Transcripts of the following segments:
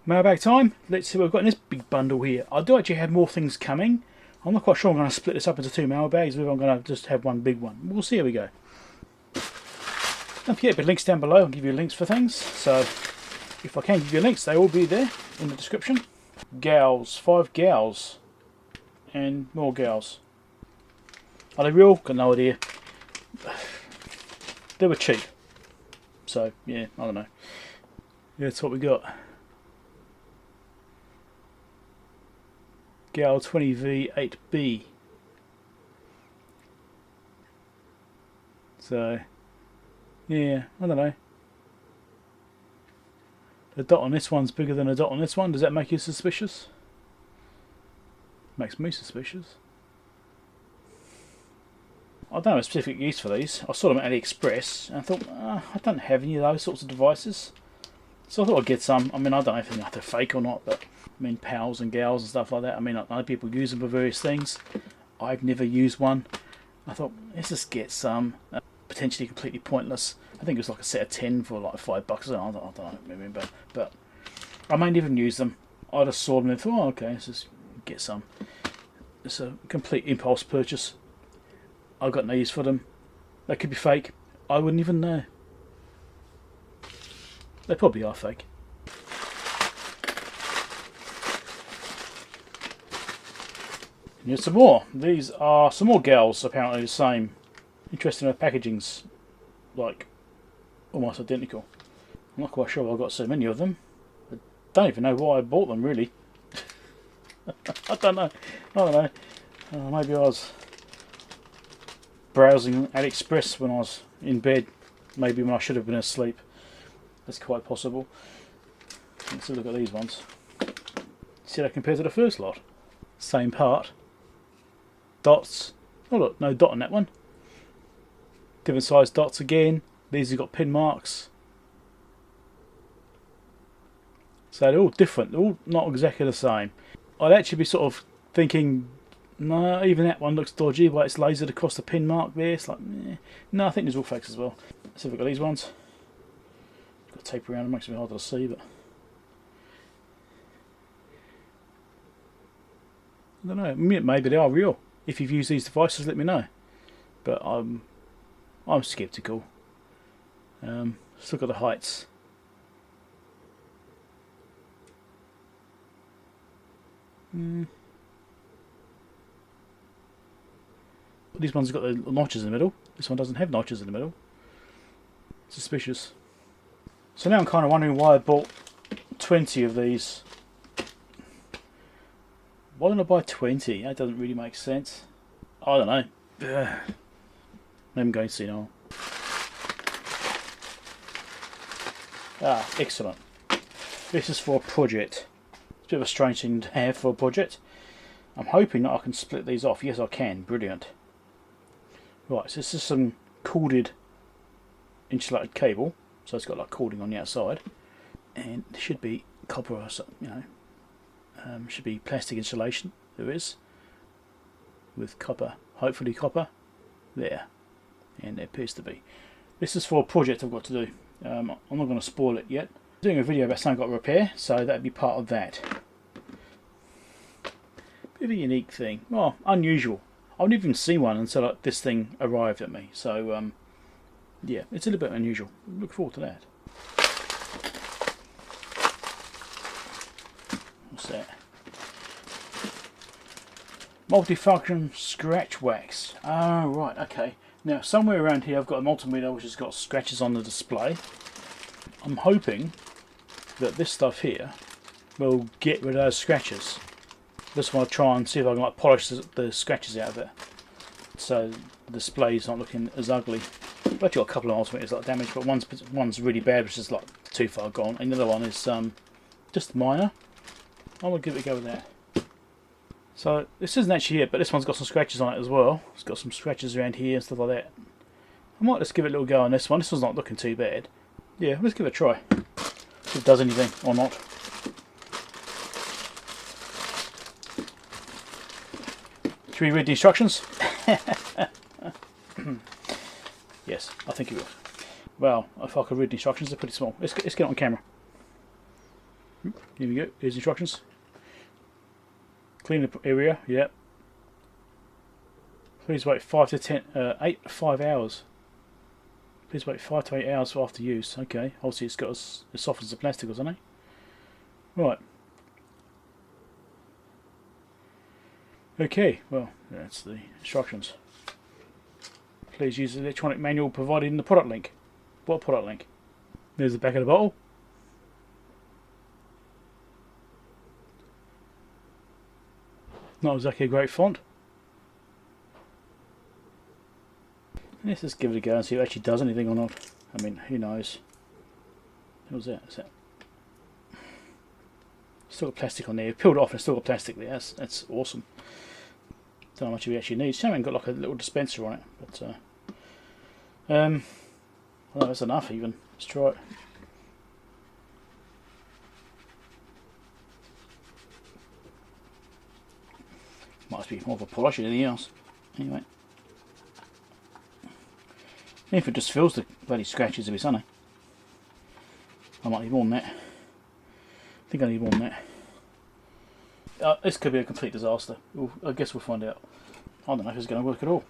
Mailbag time. Let's see what we've got in this big bundle here. I do actually have more things coming. I'm not quite sure I'm going to split this up into two mailbags, or if I'm going to just have one big one. We'll see how we go. Don't forget, but links down below. I'll give you links for things. So if I can give you links, they will be there in the description. Gals, 5 gals, and more gals. Are they real? Got no idea. They were cheap. So yeah, I don't know. Yeah, that's what we got. Gal 20V8B. So yeah, I don't know. The dot on this one's bigger than a dot on this one. Does that make you suspicious? Makes me suspicious. I don't have a specific use for these. I saw them at AliExpress and I thought, I don't have any of those sorts of devices. So I thought I'd get some. I mean, I don't know if they're fake or not, but I mean, pals and gals and stuff like that. I mean, I know people use them for various things. I've never used one. I thought, let's just get some. Potentially completely pointless. I think it was like a set of 10 for like $5. I don't remember, but I may even use them. I just saw them and thought, oh, okay, let's just get some. It's a complete impulse purchase. I've got no use for them. They could be fake. I wouldn't even know. They probably are fake. And here's some more. These are some more gals, apparently the same. Interesting, the packaging's like almost identical. I'm not quite sure why I've got so many of them. I don't even know why I bought them, really. I don't know. Maybe I was browsing AliExpress when I was in bed. Maybe when I should have been asleep. That's quite possible. Let's have a look at these ones. See how they compare to the first lot. Same part. Dots. Oh look, no dot on that one. Different size dots again. These have got pin marks. So they're all different. They're all not exactly the same. I'd actually be sort of thinking, no, even that one looks dodgy, but it's lasered across the pin mark there. It's like, no, I think these are all fakes as well. Let's have a look at these ones. Got tape around them, makes it harder to see, but I don't know. Maybe they are real. If you've used these devices, let me know. But I'm sceptical. Let's look at the heights. These ones have got the notches in the middle. This one doesn't have notches in the middle. Suspicious. So now I'm kind of wondering why I bought 20 of these. Why didn't I buy 20? That doesn't really make sense. I don't know. I'm going to see now. Excellent. This is for a project. It's a bit of a strange thing to have for a project. I'm hoping that I can split these off. Yes, I can. Brilliant. Right, so this is some corded insulated cable. So it's got like cording on the outside. And it should be copper or something, you know. Should be plastic insulation. There is. With copper. Hopefully copper. There. And there appears to be. This is for a project I've got to do. I'm not going to spoil it yet. I'm doing a video about something I've got to repair, so that'd be part of that. Bit of a unique thing. Well, unusual. I wouldn't even see one until this thing arrived at me. So, yeah, it's a little bit unusual. Look forward to that. What's that? Multifunction scratch wax. Oh, right, okay. Now, somewhere around here I've got a multimeter which has got scratches on the display. I'm hoping that this stuff here will get rid of those scratches. Just want to try and see if I can like polish the scratches out of it, so the display's not looking as ugly. I've actually got a couple of multimeters like damaged, but one's really bad, which is like too far gone, and the other one is just minor. I'm gonna give it a go with that. So this isn't actually it, but this one's got some scratches on it as well. It's got some scratches around here and stuff like that. I might just give it a little go on this one. This one's not looking too bad. Yeah, let's give it a try. If it does anything or not. Should we read the instructions? Yes, I think it will. Well, if I could read the instructions, they're pretty small. Let's get it on camera. Here we go. Here's instructions. Clean the area. Yep. Please wait 5 to 5 hours. Please wait 5 to 8 hours after use. Okay. Obviously, it's got as soft as the plastic, isn't it? Right. Okay. Well, that's the instructions. Please use the electronic manual provided in the product link. What product link? There's the back of the bottle. Not exactly a great font. Let's just give it a go and see if it actually does anything or not. I mean, who knows? What was that? Is that? Still got plastic on there. Peeled it off and still got plastic there. That's awesome. Don't know how much we actually need. It's only got like a little dispenser on it, but well, that's enough even. Let's try it. Might be more of a polish than anything else. Anyway. If it just fills the bloody scratches of its honey. I might need more than that. I think I need more than that. This could be a complete disaster. I guess we'll find out. I don't know if it's going to work at all.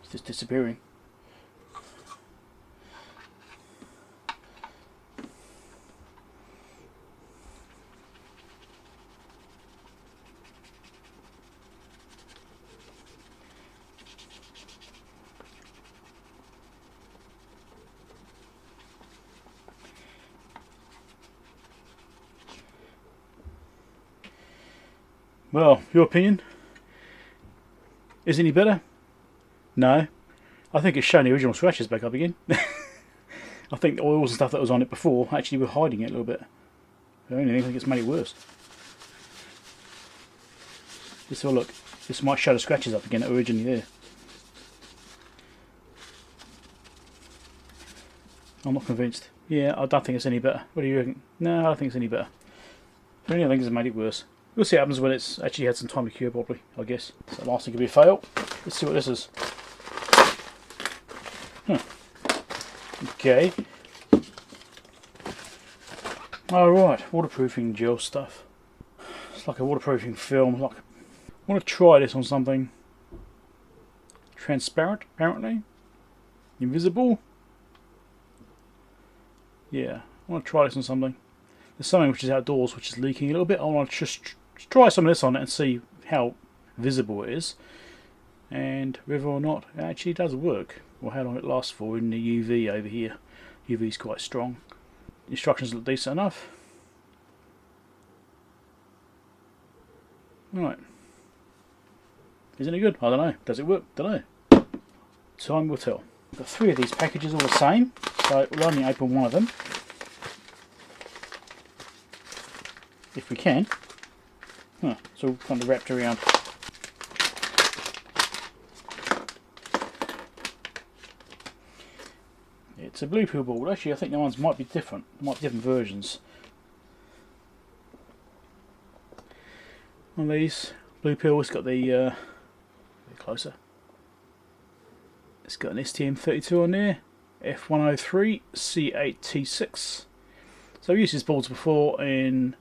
It's just disappearing. Well, your opinion? Is it any better? No. I think it's showing the original scratches back up again. I think the oils and stuff that was on it before actually were hiding it a little bit. I don't think it's made it worse. Let's have a look. This might show the scratches up again that were originally there. I'm not convinced. Yeah, I don't think it's any better. What do you reckon? No, I don't think it's any better. I think it's made it worse. We'll see what happens when it's actually had some time to cure properly, I guess. So the last thing could be a fail. Let's see what this is. Okay. Alright, waterproofing gel stuff. It's like a waterproofing film. I want to try this on something transparent, apparently. Invisible. Yeah, I want to try this on something. There's something which is outdoors which is leaking a little bit. I want to just try some of this on it and see how visible it is and whether or not it actually does work, or how long it lasts for in the UV over here. UV is quite strong. Instructions look decent enough. Right. Is it any good? I don't know. Does it work? Don't know. Time will tell. I've got 3 of these packages all the same, so we'll only open one of them. If we can. It's all kind of wrapped around. It's a blue pill board. Actually, I think the ones might be different. There might be different versions. One of these blue pill, it's got the a bit closer. It's got an STM32 on there, F103 C8T6. So I've used these boards before in.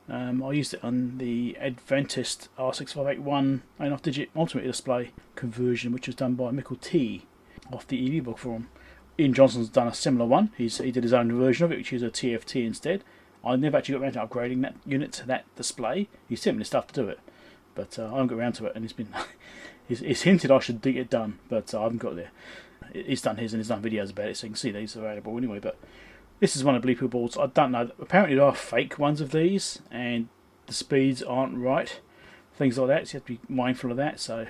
I used it on the Adventist R6581 8.5 digit multimeter display conversion, which was done by Michael T off the EV book forum. Ian Johnson's done a similar one. He did his own version of it, which is a TFT instead. I never actually got around to upgrading that unit to that display. He sent me the stuff to do it, but I haven't got around to it, and he's hinted I should get it done, but I haven't got there. He's done his and he's done videos about it, so you can see these are available anyway. But this is one of the blue pill boards. I don't know. Apparently there are fake ones of these, and the speeds aren't right. Things like that. So you have to be mindful of that. So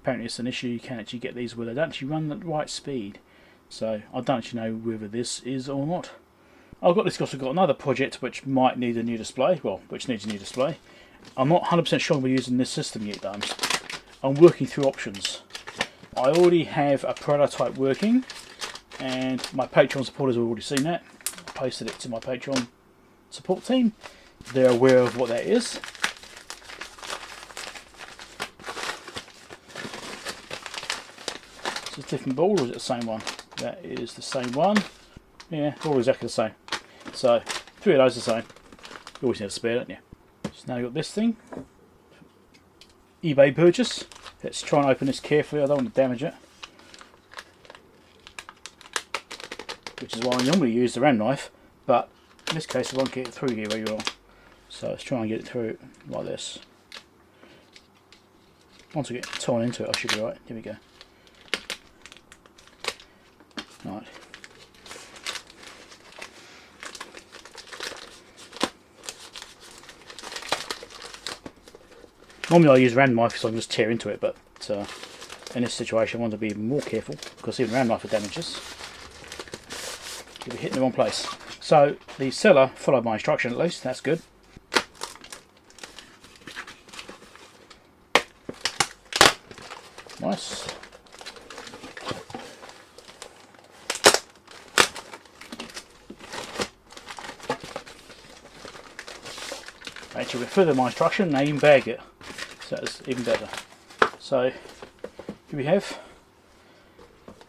apparently it's an issue. You can actually get these where they don't actually run at the right speed. So I don't actually know whether this is or not. I've got this because I've got another project which might need a new display. Well, which needs a new display. I'm not 100% sure we're using this system yet, though. I'm working through options. I already have a prototype working, and my Patreon supporters have already seen that. I posted it to my Patreon support team. They're aware of what that is. Is it a different board or is it the same one? That is the same one. Yeah, all exactly the same. So 3 of those are the same. You always need a spare, don't you? So now you've got this thing. eBay purchase. Let's try and open this carefully. I don't want to damage it. Which is why I normally use the ram knife, but in this case I won't get it through here very well. So let's try and get it through like this. Once I get torn into it, I should be right. Here we go. Right. Normally I use ram knife so I can just tear into it, but in this situation I want to be even more careful because even ram knife damages. You'll be hitting the wrong place. So the seller followed my instruction at least, that's good. Nice. Actually went further my instruction and they even bagged it. So that's even better. So here we have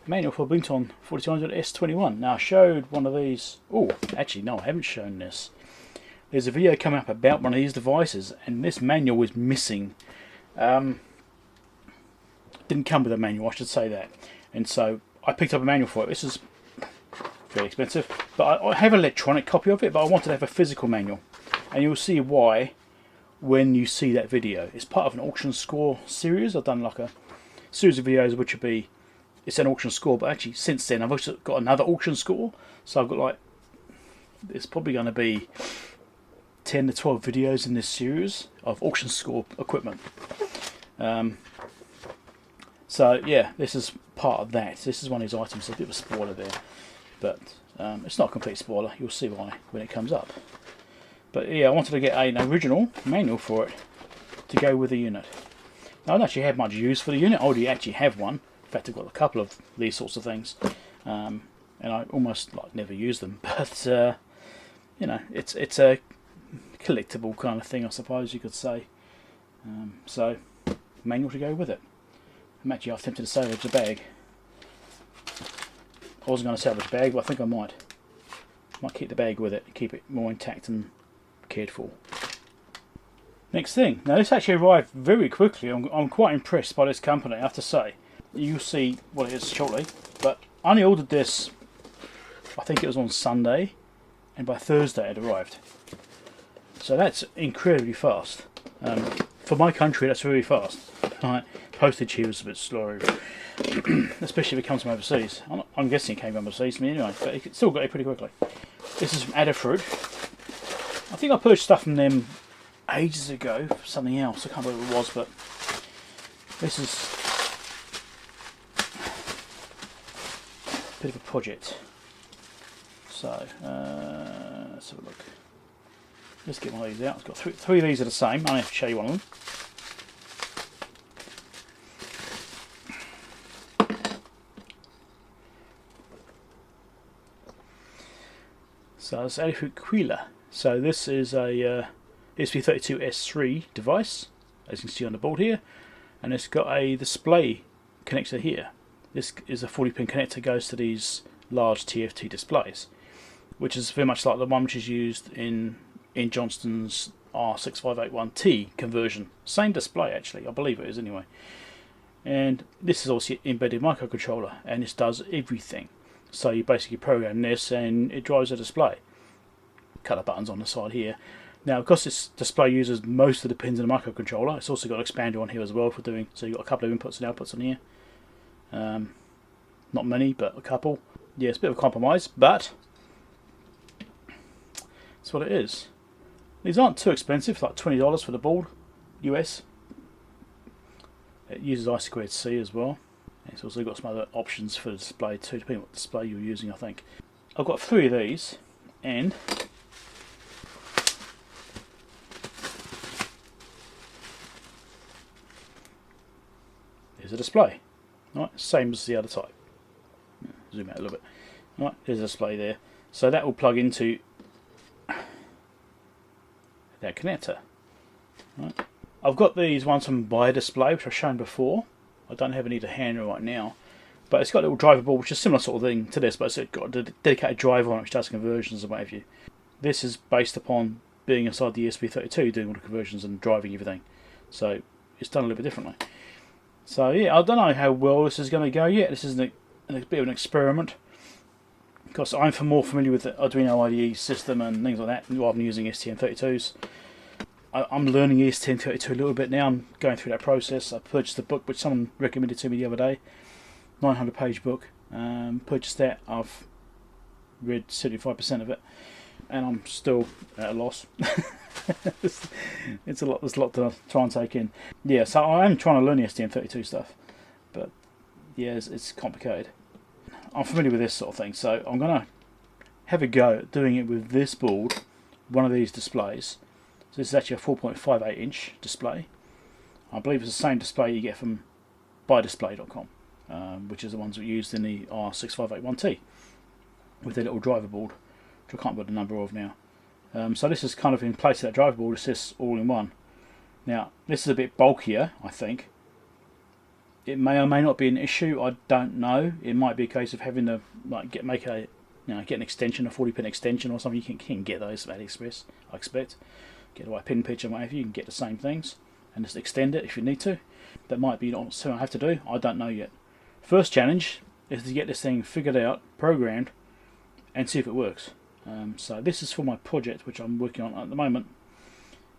manual for Boonton 4200 S21. Now I showed one of these. Oh, actually no, I haven't shown this. There's a video coming up about one of these devices, and this manual was missing. Didn't come with a manual, I should say that. And so I picked up a manual for it. This is fairly expensive, but I have an electronic copy of it. But I wanted to have a physical manual, and you'll see why when you see that video. It's part of an auction score series. I've done like a series of videos which would be. It's an auction score, but actually since then I've also got another auction score. So I've got like, it's probably going to be 10 to 12 videos in this series of auction score equipment. So yeah, this is part of that. This is one of these items. There's a bit of a spoiler there, but it's not a complete spoiler. You'll see why when it comes up. But yeah, I wanted to get an original manual for it to go with the unit. Now, I don't actually have much use for the unit. I already actually have one. In fact, I've got a couple of these sorts of things, and I almost like never use them. But you know, it's a collectible kind of thing, I suppose you could say. So manual to go with it. I'm actually half tempted to salvage the bag. I wasn't going to salvage the bag, but I think I might. Might keep the bag with it, keep it more intact and cared for. Next thing. Now this actually arrived very quickly. I'm quite impressed by this company, I have to say. You'll see what it is shortly. But I only ordered this, I think it was on Sunday, and by Thursday it arrived. So that's incredibly fast. For my country, that's really fast. Right. Postage here is a bit slow, especially if it comes from overseas. I'm guessing it came from overseas to me anyway, but it still got it pretty quickly. This is from Adafruit. I think I purchased stuff from them ages ago for something else. I can't remember what it was, but this is a bit of a project. So let's have a look. Let's get one of these out. It's got three of these are the same. I have to show you one of them. So it's Adafruit Qualia. So this is a ESP32S3 device, as you can see on the board here, and it's got a display connector here. This is a 40-pin connector, goes to these large TFT displays, which is very much like the one which is used in Johnston's R6581T conversion. Same display actually, I believe it is anyway. And this is also embedded microcontroller, and this does everything. So you basically program this and it drives a display. Couple of buttons on the side here. Now, because this display uses most of the pins in the microcontroller, it's also got an expander on here as well for doing. So you've got a couple of inputs and outputs on here. Not many, but a couple. Yeah, it's a bit of a compromise, but that's what it is. These aren't too expensive, like $20 for the board, US. It uses I2C as well. It's also got some other options for the display too, depending on what display you're using, I think. I've got 3 of these, and there's a display. Right, same as the other type. Zoom out a little bit. Right, there's a display there. So that will plug into that connector. Right. I've got these ones from Display, which I've shown before. I don't have any to hand right now, But it's got a little driver board, which is a similar sort of thing to this, but it's got a dedicated driver on it which does conversions and what have you. This is based upon being inside the ESP32, doing all the conversions and driving everything. So it's done a little bit differently. So yeah, I don't know how well this is going to go yet. This is a bit of an experiment, because I'm more familiar with the Arduino IDE system and things like that rather than using STM32s. I'm learning ESTM32 a little bit now. I'm going through that process. I purchased a book which someone recommended to me the other day, 900-page book. Purchased that. I've read 75% of it, and I'm still at a loss. It's a lot. There's a lot to try and take in. Yeah, so I am trying to learn the STM32 stuff, but yeah, it's complicated. I'm familiar with this sort of thing, so I'm gonna have a go at doing it with this board, one of these displays. So this is actually a 4.58 inch display. I believe it's the same display you get from buydisplay.com, which is the ones we used in the R6581T with their little driver board, which I can't put the number of now. So this is kind of in place of that driver board. It's just all in one. Now this is a bit bulkier, I think. It may or may not be an issue. I don't know. It might be a case of having to get an extension, a 40-pin extension or something. You can get those at AliExpress, I expect. Get a white pin pitch and whatever. You can get the same things and just extend it if you need to. That might be something I have to do. I don't know yet. First challenge is to get this thing figured out, programmed, and see if it works. So this is for my project, which I'm working on at the moment.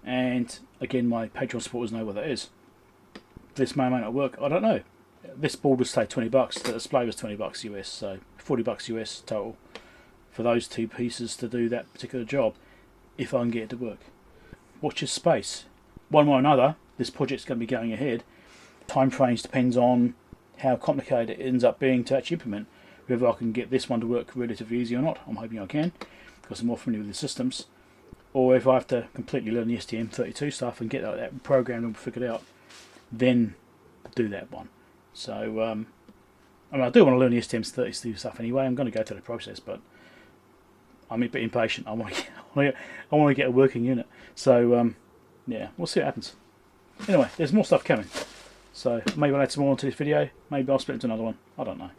And again, my Patreon supporters know what that is. This may or may not work. I don't know. This board was say $20. The display was $20 US, so $40 US total for those two pieces to do that particular job, if I can get it to work. Watch this space. One way or another, this project's going to be going ahead. Time frames depends on how complicated it ends up being to actually implement. Whether I can get this one to work relatively easy or not. I'm hoping I can, because I'm more familiar with the systems. Or if I have to completely learn the STM32 stuff and get that programmed and figured out, then do that one. So I mean, I do want to learn the STM32 stuff anyway. I'm going to go through the process, but I'm a bit impatient. I want to get a working unit. So yeah, we'll see what happens. Anyway, there's more stuff coming. So maybe I'll add some more into this video. Maybe I'll split into another one. I don't know.